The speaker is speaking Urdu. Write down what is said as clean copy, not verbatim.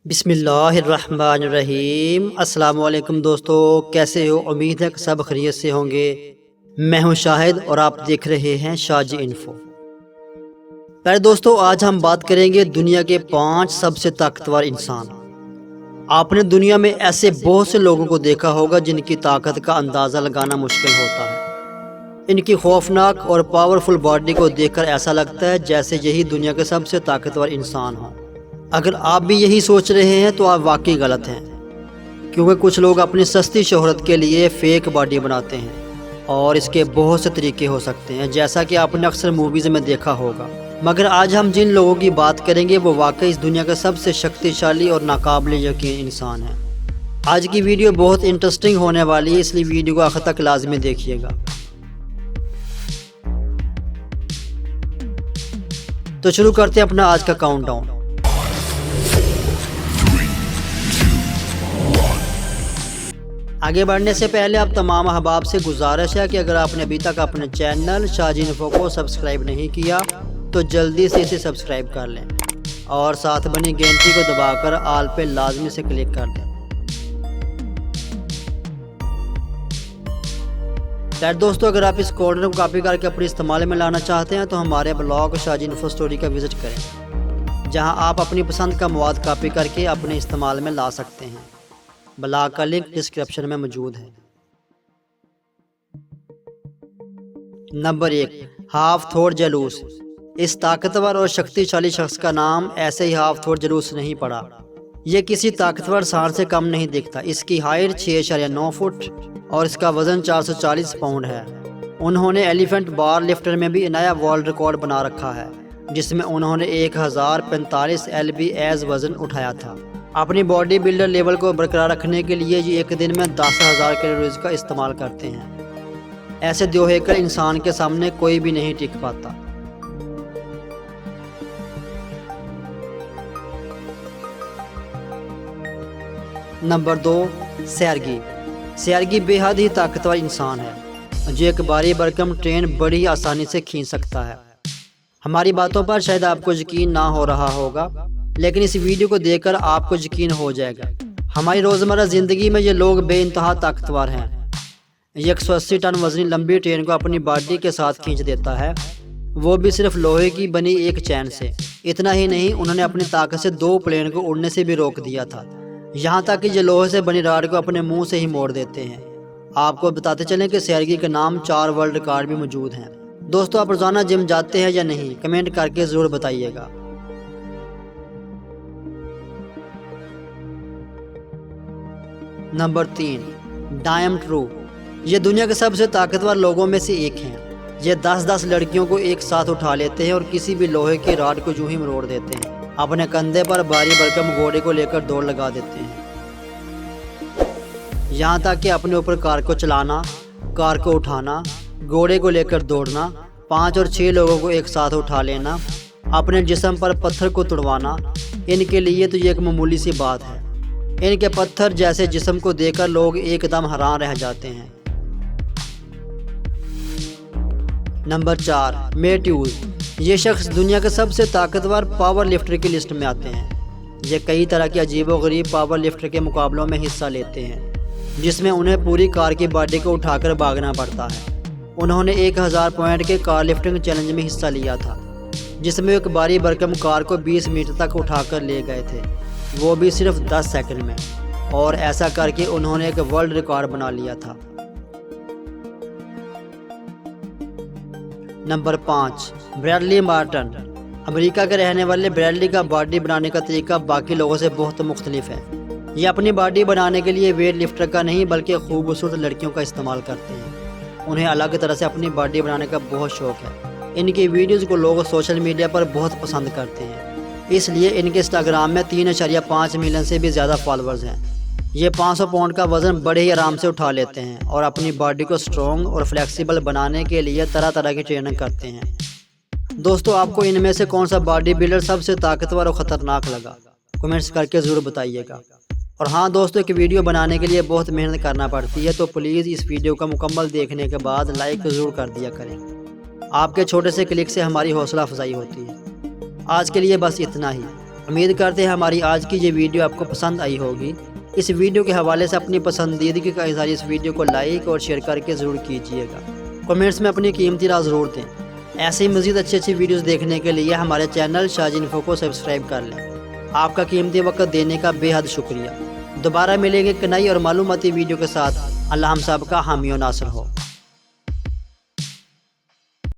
بسم اللہ الرحمن الرحیم۔ السلام علیکم دوستو، کیسے ہو؟ امید ہے کہ سب خیریت سے ہوں گے۔ میں ہوں شاہد اور آپ دیکھ رہے ہیں شاجی انفو۔ پہلے دوستو، آج ہم بات کریں گے دنیا کے 5 سب سے طاقتور انسان۔ آپ نے دنیا میں ایسے بہت سے لوگوں کو دیکھا ہوگا جن کی طاقت کا اندازہ لگانا مشکل ہوتا ہے۔ ان کی خوفناک اور پاورفل باڈی کو دیکھ کر ایسا لگتا ہے جیسے یہی دنیا کے سب سے طاقتور انسان ہوں۔ اگر آپ بھی یہی سوچ رہے ہیں تو آپ واقعی غلط ہیں، کیونکہ کچھ لوگ اپنی سستی شہرت کے لیے فیک باڈی بناتے ہیں، اور اس کے بہت سے طریقے ہو سکتے ہیں جیسا کہ آپ نے اکثر موویز میں دیکھا ہوگا۔ مگر آج ہم جن لوگوں کی بات کریں گے وہ واقعی اس دنیا کا سب سے شکتیشالی اور ناقابل یقین انسان ہیں۔ آج کی ویڈیو بہت انٹرسٹنگ ہونے والی ہے، اس لیے ویڈیو کو آخر تک لازمی دیکھیے گا۔ تو شروع کرتے ہیں اپنا آج کا کاؤنٹ ڈاؤن۔ آگے بڑھنے سے پہلے آپ تمام احباب سے گزارش ہے کہ اگر آپ نے ابھی تک اپنے چینل شاجی انفو کو سبسکرائب نہیں کیا تو جلدی سے اسے سبسکرائب کر لیں، اور ساتھ بنی گھنٹی کو دبا کر آل پہ لازمی سے کلک کر دیں۔ خیر دوستو، اگر آپ اس کارنر کو کاپی کر کے اپنے استعمال میں لانا چاہتے ہیں تو ہمارے بلاگ شاجی انفو اسٹوری کا وزٹ کریں، جہاں آپ اپنی پسند کا مواد کاپی کر کے اپنے استعمال میں لا سکتے ہیں۔ بلاگ کا لنک ڈسکرپشن میں موجود ہے۔ نمبر 1، ہاف تھور جلوس۔ اس طاقتور اور شکتیشالی شخص کا نام ایسے ہی ہاف تھور جلوس نہیں پڑا۔ یہ کسی طاقتور سانڈ سے کم نہیں دکھتا۔ اس کی ہائٹ 6.9 فٹ اور اس کا وزن 440 پاؤنڈ ہے۔ انہوں نے ایلیفنٹ بار لفٹر میں بھی نیا ورلڈ ریکارڈ بنا رکھا ہے، جس میں انہوں نے 1045 LB ایز وزن اٹھایا تھا۔ اپنی باڈی بلڈر لیول کو برقرار رکھنے کے لیے یہ ایک دن میں 10,000 کیلوریز کا استعمال کرتے ہیں۔ ایسے دو ہیکل انسان کے سامنے کوئی بھی نہیں ٹک پاتا۔ نمبر 2، سیرگی۔ سیرگی بے حد ہی طاقتور انسان ہے جو ایک بھاری بھرکم ٹرین بڑی آسانی سے کھینچ سکتا ہے۔ ہماری باتوں پر شاید آپ کو یقین نہ ہو رہا ہوگا، لیکن اس ویڈیو کو دیکھ کر آپ کو یقین ہو جائے گا۔ ہماری روزمرہ زندگی میں یہ لوگ بے انتہا طاقتور ہیں۔ یہ 180 ٹن وزنی لمبی ٹرین کو اپنی باڈی کے ساتھ کھینچ دیتا ہے، وہ بھی صرف لوہے کی بنی ایک چین سے۔ اتنا ہی نہیں، انہوں نے اپنی طاقت سے 2 پلین کو اڑنے سے بھی روک دیا تھا، یہاں تک کہ یہ لوہے سے بنی راڈ کو اپنے منہ سے ہی موڑ دیتے ہیں۔ آپ کو بتاتے چلیں کہ سیرگی کے نام 4 ورلڈ ریکارڈ بھی موجود ہیں۔ دوستو، آپ روزانہ جم جاتے ہیں یا نہیں؟ کمنٹ کر کے ضرور بتائیے گا۔ Number 3، ڈائم true. یہ دنیا کے سب سے طاقتور لوگوں میں سے ایک ہیں۔ یہ 10 لڑکیوں کو ایک ساتھ اٹھا لیتے ہیں اور کسی بھی لوہے کی راڈ کو یوں ہی مروڑ دیتے ہیں۔ اپنے کندھے پر بھاری بھرکم گھوڑے کو لے کر دوڑ لگا دیتے ہیں، یہاں تک کہ اپنے اوپر کار کو چلانا، کار کو اٹھانا، گھوڑے کو لے کر دوڑنا، 5 اور 6 لوگوں کو ایک ساتھ اٹھا لینا، اپنے جسم پر پتھر کو توڑوانا، ان کے لیے تو یہ ایک معمولی سی بات ہے۔ ان کے پتھر جیسے جسم کو دیکھ کر لوگ ایک دم حیران رہ جاتے ہیں۔ نمبر 4، میٹیوز۔ یہ شخص دنیا کے سب سے طاقتور پاور لفٹر کی لسٹ میں آتے ہیں۔ یہ کئی طرح کے عجیب و غریب پاور لفٹر کے مقابلوں میں حصہ لیتے ہیں، جس میں انہیں پوری کار کی باڈی کو اٹھا کر بھاگنا پڑتا ہے۔ انہوں نے 1000 پوائنٹ کے کار لفٹنگ چیلنج میں حصہ لیا تھا، جس میں ایک بھاری بھرکم کار کو 20 میٹر تک اٹھا کر لے گئے تھے، وہ بھی صرف 10 سیکنڈ میں، اور ایسا کر کے انہوں نے ایک ورلڈ ریکارڈ بنا لیا تھا۔ Number 5، Bradley Martin. امریکہ کے رہنے والے بریڈلی کا باڈی بنانے کا طریقہ باقی لوگوں سے بہت مختلف ہے۔ یہ اپنی باڈی بنانے کے لیے ویٹ لفٹر کا نہیں بلکہ خوبصورت لڑکیوں کا استعمال کرتے ہیں۔ انہیں الگ طرح سے اپنی باڈی بنانے کا بہت شوق ہے۔ ان کی ویڈیوز کو لوگ سوشل میڈیا پر بہت پسند کرتے ہیں، اس لیے ان کے انسٹاگرام میں 3.5 ملین سے بھی زیادہ فالوورز ہیں۔ یہ 500 پاؤنڈ کا وزن بڑے ہی آرام سے اٹھا لیتے ہیں اور اپنی باڈی کو سٹرونگ اور فلیکسیبل بنانے کے لیے طرح طرح کی ٹریننگ کرتے ہیں۔ دوستو، آپ کو ان میں سے کون سا باڈی بلڈر سب سے طاقتور اور خطرناک لگا؟ کمنٹس کر کے ضرور بتائیے گا۔ اور ہاں دوستو، ایک ویڈیو بنانے کے لیے بہت محنت کرنا پڑتی ہے، تو پلیز اس ویڈیو کا مکمل دیکھنے کے بعد لائک ضرور کر دیا کریں۔ آپ کے چھوٹے سے کلک سے ہماری حوصلہ افزائی ہوتی ہے۔ آج کے لیے بس اتنا ہی۔ امید کرتے ہیں ہماری آج کی یہ ویڈیو آپ کو پسند آئی ہوگی۔ اس ویڈیو کے حوالے سے اپنی پسندیدگی کا اظہار اس ویڈیو کو لائک اور شیئر کر کے ضرور کیجیے گا۔ کمنٹس میں اپنی قیمتی رائے ضرور دیں۔ ایسے ہی مزید اچھی ویڈیوز دیکھنے کے لیے ہمارے چینل شاج انفو کو سبسکرائب کر لیں۔ آپ کا قیمتی وقت دینے کا بے حد شکریہ۔ دوبارہ ملیں گے ایک نئی اور معلوماتی ویڈیو کے ساتھ۔ اللہ ہم سب کا حامی و ناصر ہو۔